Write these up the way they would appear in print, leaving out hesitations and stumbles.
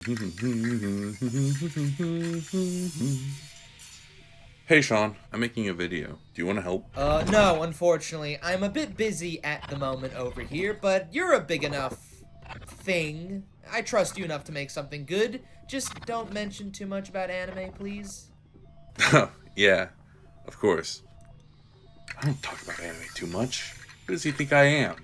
Hey Sean, I'm making a video. Do you want to help? No, unfortunately. I'm a bit busy at the moment over here, but you're a big enough thing. I trust you enough to make something good. Just don't mention too much about anime, please. Yeah, of course. I don't talk about anime too much. Who does he think I am?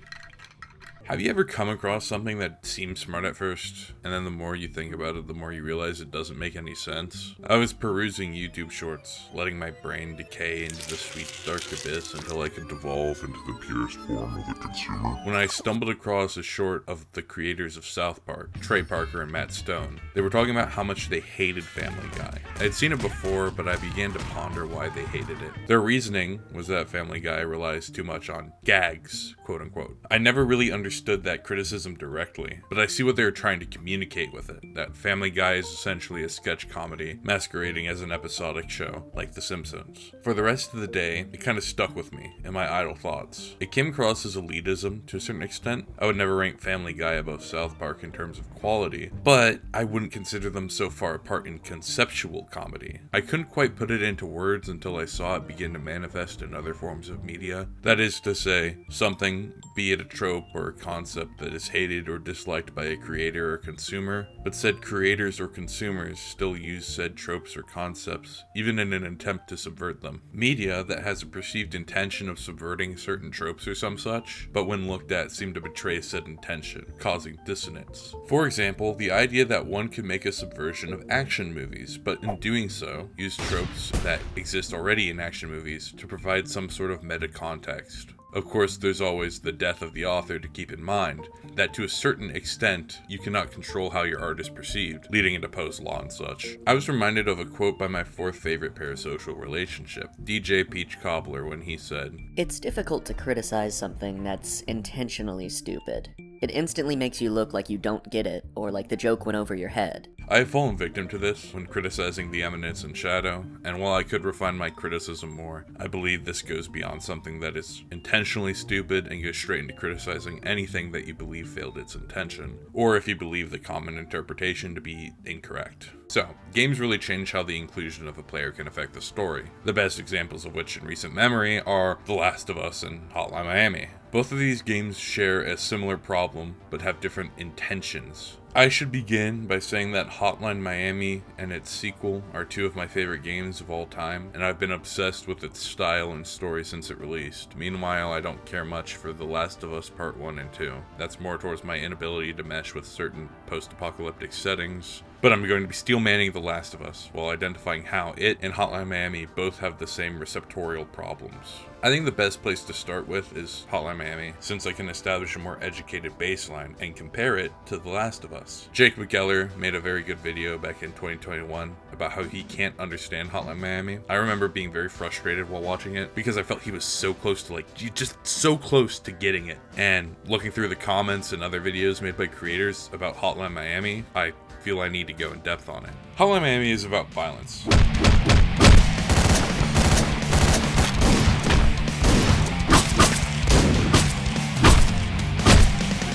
Have you ever come across something that seems smart at first, and then the more you think about it, the more you realize it doesn't make any sense? I was perusing YouTube shorts, letting my brain decay into the sweet dark abyss until I could devolve into the purest form of a consumer. When I stumbled across a short of the creators of South Park, Trey Parker and Matt Stone, they were talking about how much they hated Family Guy. I had seen it before, but I began to ponder why they hated it. Their reasoning was that Family Guy relies too much on gags, quote unquote. I never really understood that criticism directly, but I see what they were trying to communicate with it, that Family Guy is essentially a sketch comedy masquerading as an episodic show, like The Simpsons. For the rest of the day, it kind of stuck with me and my idle thoughts. It came across as elitism to a certain extent. I would never rank Family Guy above South Park in terms of quality, but I wouldn't consider them so far apart in conceptual comedy. I couldn't quite put it into words until I saw it begin to manifest in other forms of media. That is to say, something, be it a trope or a concept that is hated or disliked by a creator or consumer, but said creators or consumers still use said tropes or concepts, even in an attempt to subvert them. Media that has a perceived intention of subverting certain tropes or some such, but when looked at seem to betray said intention, causing dissonance. For example, the idea that one could make a subversion of action movies, but in doing so, use tropes that exist already in action movies to provide some sort of meta context. Of course, there's always the death of the author to keep in mind, that to a certain extent, you cannot control how your art is perceived, leading into post-law and such. I was reminded of a quote by my fourth favorite parasocial relationship, DJ Peach Cobbler, when he said, "It's difficult to criticize something that's intentionally stupid. It instantly makes you look like you don't get it, or like the joke went over your head." I have fallen victim to this when criticizing The Eminence and Shadow, and while I could refine my criticism more, I believe this goes beyond something that is intentionally stupid and goes straight into criticizing anything that you believe failed its intention, or if you believe the common interpretation to be incorrect. So, games really change how the inclusion of a player can affect the story, the best examples of which in recent memory are The Last of Us and Hotline Miami. Both of these games share a similar problem, but have different intentions. I should begin by saying that Hotline Miami and its sequel are two of my favorite games of all time, and I've been obsessed with its style and story since it released. Meanwhile, I don't care much for The Last of Us Part 1 and 2. That's more towards my inability to mesh with certain post-apocalyptic settings. But I'm going to be steel-manning The Last of Us, while identifying how it and Hotline Miami both have the same receptorial problems. I think the best place to start with is Hotline Miami, since I can establish a more educated baseline and compare it to The Last of Us. Jake McGeller made a very good video back in 2021 about how he can't understand Hotline Miami. I remember being very frustrated while watching it, because I felt he was so close to just so close to getting it. And looking through the comments and other videos made by creators about Hotline Miami, I feel I need to go in depth on it. Hotline Miami is about violence.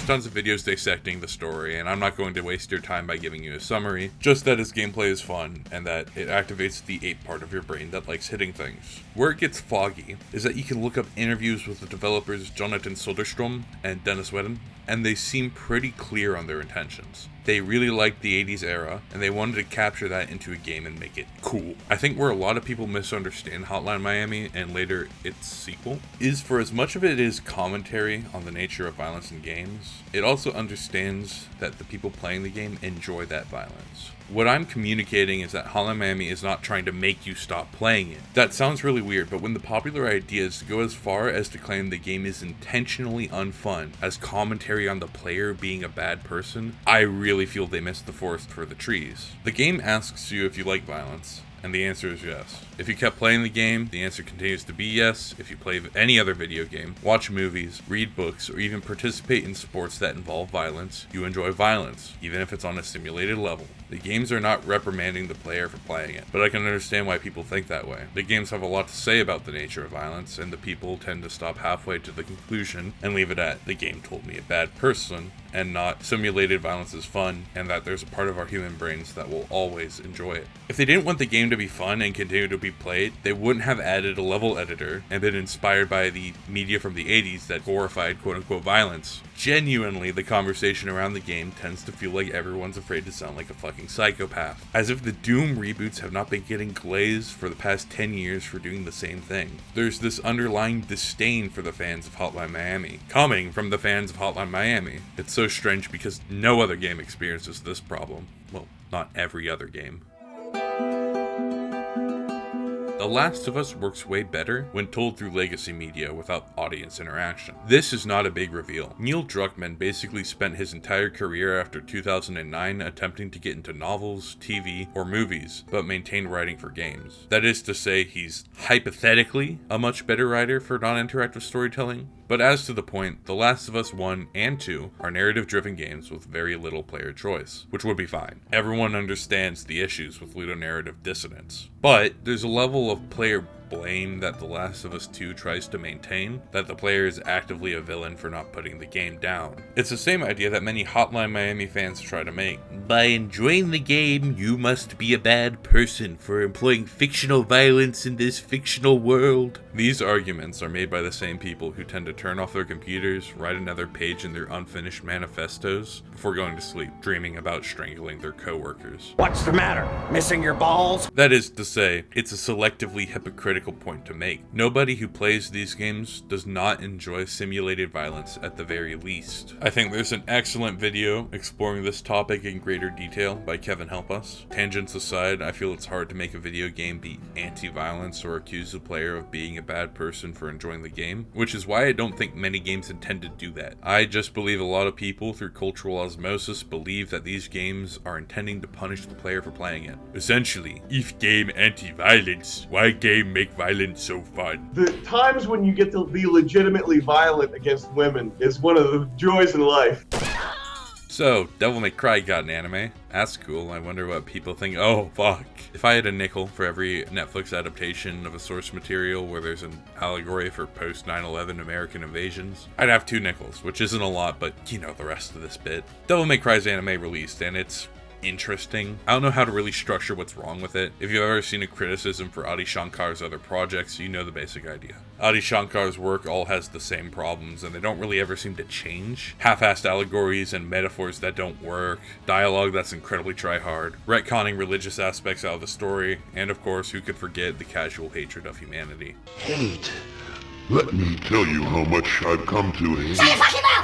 Tons of videos dissecting the story, and I'm not going to waste your time by giving you a summary, just that its gameplay is fun, and that it activates the ape part of your brain that likes hitting things. Where it gets foggy is that you can look up interviews with the developers Jonathan Soderstrom and Dennis Wedden, and they seem pretty clear on their intentions. They really liked the 80s era, and they wanted to capture that into a game and make it cool. I think where a lot of people misunderstand Hotline Miami, and later its sequel, is for as much of it is commentary on the nature of violence in games, it also understands that the people playing the game enjoy that violence. What I'm communicating is that Hotline Miami is not trying to make you stop playing it. That sounds really weird, but when the popular ideas go as far as to claim the game is intentionally unfun as commentary on the player being a bad person, I really feel they missed the forest for the trees. The game asks you if you like violence, and the answer is yes. If you kept playing the game, the answer continues to be yes. If you play any other video game, watch movies, read books, or even participate in sports that involve violence, you enjoy violence, even if it's on a simulated level. The games are not reprimanding the player for playing it, but I can understand why people think that way. The games have a lot to say about the nature of violence, and the people tend to stop halfway to the conclusion and leave it at, the game told me a bad person, and not simulated violence is fun, and that there's a part of our human brains that will always enjoy it. If they didn't want the game to be fun and continue to be played, they wouldn't have added a level editor and been inspired by the media from the 80s that glorified quote-unquote violence. Genuinely, the conversation around the game tends to feel like everyone's afraid to sound like a fucking psychopath. As if the Doom reboots have not been getting glazed for the past 10 years for doing the same thing. There's this underlying disdain for the fans of Hotline Miami, coming from the fans of Hotline Miami. It's so strange because no other game experiences this problem. Well, not every other game. The Last of Us works way better when told through legacy media without audience interaction. This is not a big reveal. Neil Druckmann basically spent his entire career after 2009 attempting to get into novels, TV, or movies, but maintained writing for games. That is to say, he's hypothetically a much better writer for non-interactive storytelling. But as to the point, The Last of Us 1 and 2 are narrative-driven games with very little player choice, which would be fine. Everyone understands the issues with ludonarrative dissonance. But there's a level of player blame that The Last of Us 2 tries to maintain, that the player is actively a villain for not putting the game down. It's the same idea that many Hotline Miami fans try to make. By enjoying the game, you must be a bad person for employing fictional violence in this fictional world. These arguments are made by the same people who tend to turn off their computers, write another page in their unfinished manifestos before going to sleep, dreaming about strangling their coworkers. What's the matter? Missing your balls? That is to say, it's a selectively hypocritical point to make. Nobody who plays these games does not enjoy simulated violence at the very least. I think there's an excellent video exploring this topic in greater detail by Kevin Help Us. Tangents aside, I feel it's hard to make a video game be anti-violence or accuse the player of being a bad person for enjoying the game, which is why I don't think many games intend to do that. I just believe a lot of people through cultural osmosis believe that these games are intending to punish the player for playing it. Essentially, if game anti-violence, why game make violence so fun? The times when you get to be legitimately violent against women is one of the joys in life. So, Devil May Cry got an anime. That's cool. I wonder what people think. Oh, fuck. If I had a nickel for every Netflix adaptation of a source material where there's an allegory for post 9/11 American invasions, I'd have 2 nickels, which isn't a lot, but you know the rest of this bit. Devil May Cry's anime released, and it's interesting. I don't know how to really structure what's wrong with it. If you've ever seen a criticism for Adi Shankar's other projects, you know the basic idea. Adi Shankar's work all has the same problems, and they don't really ever seem to change. Half-assed allegories and metaphors that don't work, dialogue that's incredibly try-hard, retconning religious aspects out of the story, and of course, who could forget the casual hatred of humanity. Hate. Let me tell you how much I've come to hate.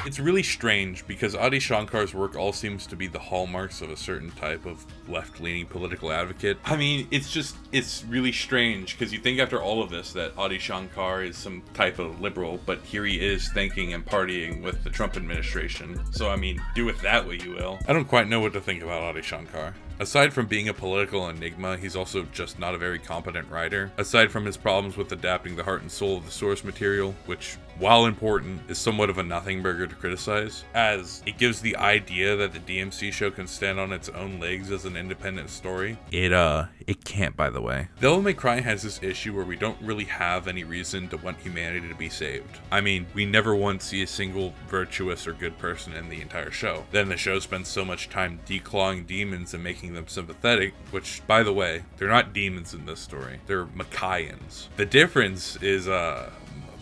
It's really strange because Adi Shankar's work all seems to be the hallmarks of a certain type of left-leaning political advocate. I mean, it's really strange because you think after all of this that Adi Shankar is some type of liberal, but here he is thinking and partying with the Trump administration. So I mean, do with that what you will. I don't quite know what to think about Adi Shankar. Aside from being a political enigma, he's also just not a very competent writer. Aside from his problems with adapting the heart and soul of the source material, which, while important, is somewhat of a nothing burger to criticize, as it gives the idea that the DMC show can stand on its own legs as an independent story. It can't, by the way. Devil May Cry has this issue where we don't really have any reason to want humanity to be saved. I mean, we never once see a single virtuous or good person in the entire show. Then the show spends so much time declawing demons and making them sympathetic, which, by the way, they're not demons in this story. They're Makaians. The difference is,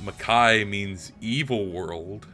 Makai means evil world.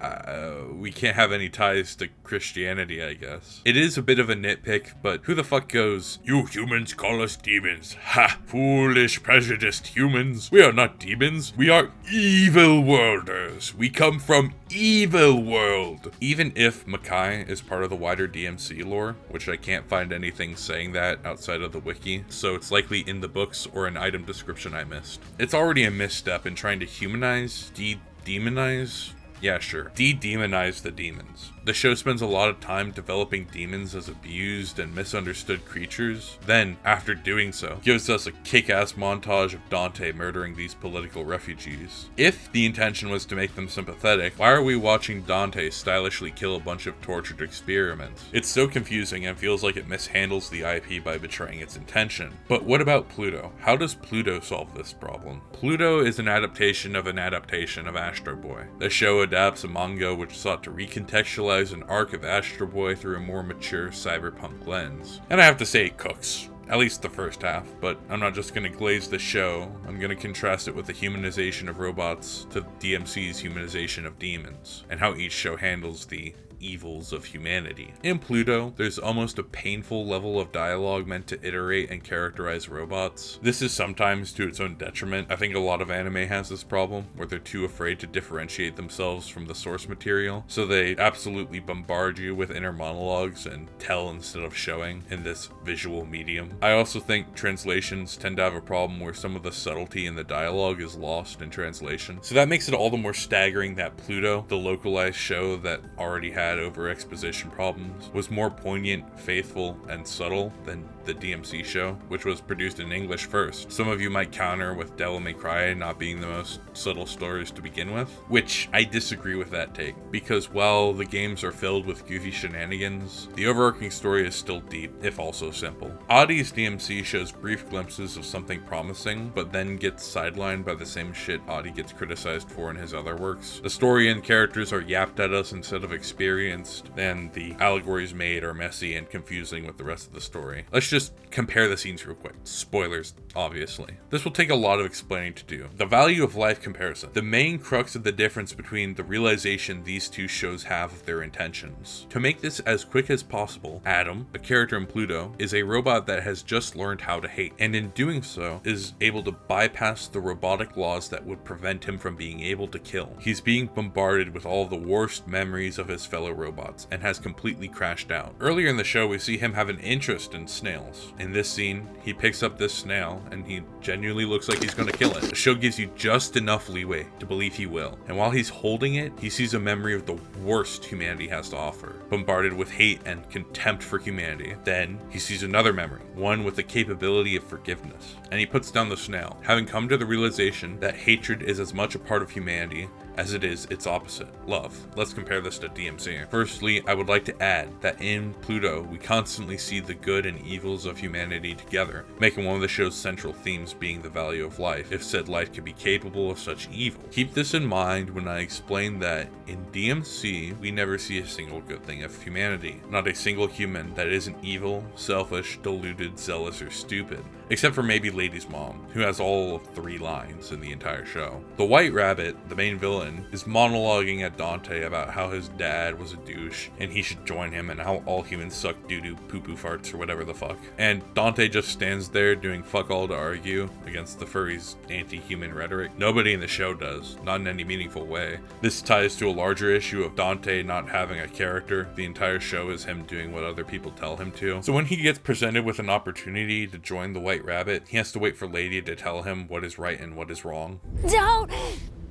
We can't have any ties to Christianity, I guess. It is a bit of a nitpick, but who the fuck goes, "You humans call us demons. Ha! Foolish, prejudiced humans. We are not demons. We are evil worlders. We come from evil world." Even if Makai is part of the wider DMC lore, which I can't find anything saying that outside of the wiki, so it's likely in the books or an item description I missed. It's already a misstep in trying to humanize, de-demonize? Yeah, sure. De-demonize the demons. The show spends a lot of time developing demons as abused and misunderstood creatures, then, after doing so, gives us a kick-ass montage of Dante murdering these political refugees. If the intention was to make them sympathetic, why are we watching Dante stylishly kill a bunch of tortured experiments? It's so confusing and feels like it mishandles the IP by betraying its intention. But what about Pluto? How does Pluto solve this problem? Pluto is an adaptation of Astro Boy. The show adapts a manga which sought to recontextualize stylized an arc of Astro Boy through a more mature cyberpunk lens. And I have to say it cooks. At least the first half, but I'm not just going to glaze the show, I'm going to contrast it with the humanization of robots to DMC's humanization of demons, and how each show handles the evils of humanity. In Pluto, there's almost a painful level of dialogue meant to iterate and characterize robots. This is sometimes to its own detriment. I think a lot of anime has this problem, where they're too afraid to differentiate themselves from the source material, so they absolutely bombard you with inner monologues and tell instead of showing in this visual medium. I also think translations tend to have a problem where some of the subtlety in the dialogue is lost in translation. So that makes it all the more staggering that Pluto, the localized show that already had over exposition problems, was more poignant, faithful, and subtle than the DMC show, which was produced in English first. Some of you might counter with Devil May Cry not being the most subtle stories to begin with, which I disagree with that take, because while the games are filled with goofy shenanigans, the overarching story is still deep, if also simple. Adi's DMC shows brief glimpses of something promising, but then gets sidelined by the same shit Adi gets criticized for in his other works. The story and characters are yapped at us instead of experienced, and the allegories made are messy and confusing with the rest of the story. Let's just compare the scenes real quick. Spoilers, obviously. This will take a lot of explaining to do. The value of life comparison. The main crux of the difference between the realization these two shows have of their intentions. To make this as quick as possible, Adam, a character in Pluto, is a robot that has just learned how to hate, and in doing so is able to bypass the robotic laws that would prevent him from being able to kill. He's being bombarded with all the worst memories of his fellow robots and has completely crashed out. Earlier in the show, we see him have an interest in snails. In this scene, he picks up this snail and he genuinely looks like he's going to kill it. The show gives you just enough leeway to believe he will. And while he's holding it, he sees a memory of the worst humanity has to offer, bombarded with hate and contempt for humanity. Then he sees another memory, one with the capability of forgiveness, and he puts down the snail, having come to the realization that hatred is as much a part of humanity as it is its opposite, love. Let's compare this to DMC. Firstly, I would like to add that in Pluto, we constantly see the good and evils of humanity together, making one of the show's central themes being the value of life, if said life could be capable of such evil. Keep this in mind when I explain that in DMC, we never see a single good thing of humanity, not a single human that isn't evil, selfish, deluded, zealous, or stupid. Except for maybe Lady's mom, who has all of 3 lines in the entire show. The White Rabbit, the main villain, is monologuing at Dante about how his dad was a douche and he should join him and how all humans suck doo-doo poo-poo farts or whatever the fuck. And Dante just stands there doing fuck all to argue against the furry's anti-human rhetoric. Nobody in the show does, not in any meaningful way. This ties to a larger issue of Dante not having a character. The entire show is him doing what other people tell him to. So when he gets presented with an opportunity to join the White Rabbit, he has to wait for Lady to tell him what is right and what is wrong.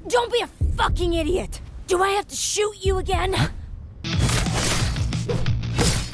Don't be a fucking idiot! Do I have to shoot you again?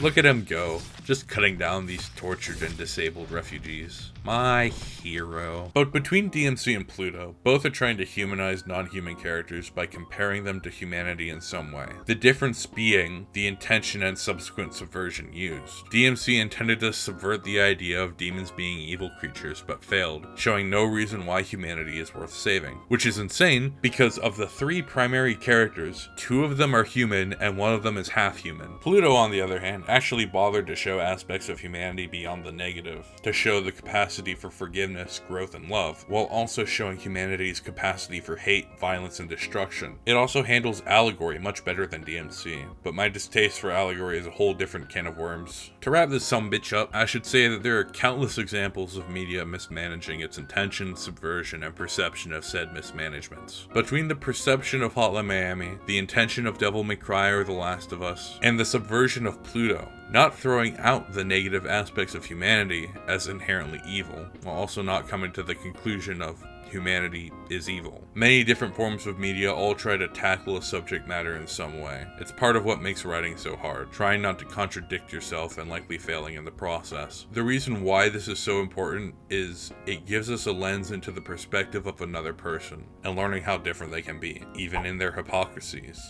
Look at him go, just cutting down these tortured and disabled refugees. My hero. But between DMC and Pluto, both are trying to humanize non-human characters by comparing them to humanity in some way. The difference being the intention and subsequent subversion used. DMC intended to subvert the idea of demons being evil creatures, but failed, showing no reason why humanity is worth saving. Which is insane, because of the 3 primary characters, 2 of them are human and 1 of them is half human. Pluto, on the other hand, actually bothered to show aspects of humanity beyond the negative, to show the capacity for forgiveness, growth, and love, while also showing humanity's capacity for hate, violence, and destruction. It also handles allegory much better than DMC, but my distaste for allegory is a whole different can of worms. To wrap this sumbitch up, I should say that there are countless examples of media mismanaging its intention, subversion, and perception of said mismanagements. Between the perception of Hotline Miami, the intention of Devil May Cry or The Last of Us, and the subversion of Pluto, not throwing out the negative aspects of humanity as inherently evil, while also not coming to the conclusion of humanity is evil. Many different forms of media all try to tackle a subject matter in some way. It's part of what makes writing so hard, trying not to contradict yourself and likely failing in the process. The reason why this is so important is it gives us a lens into the perspective of another person, and learning how different they can be, even in their hypocrisies.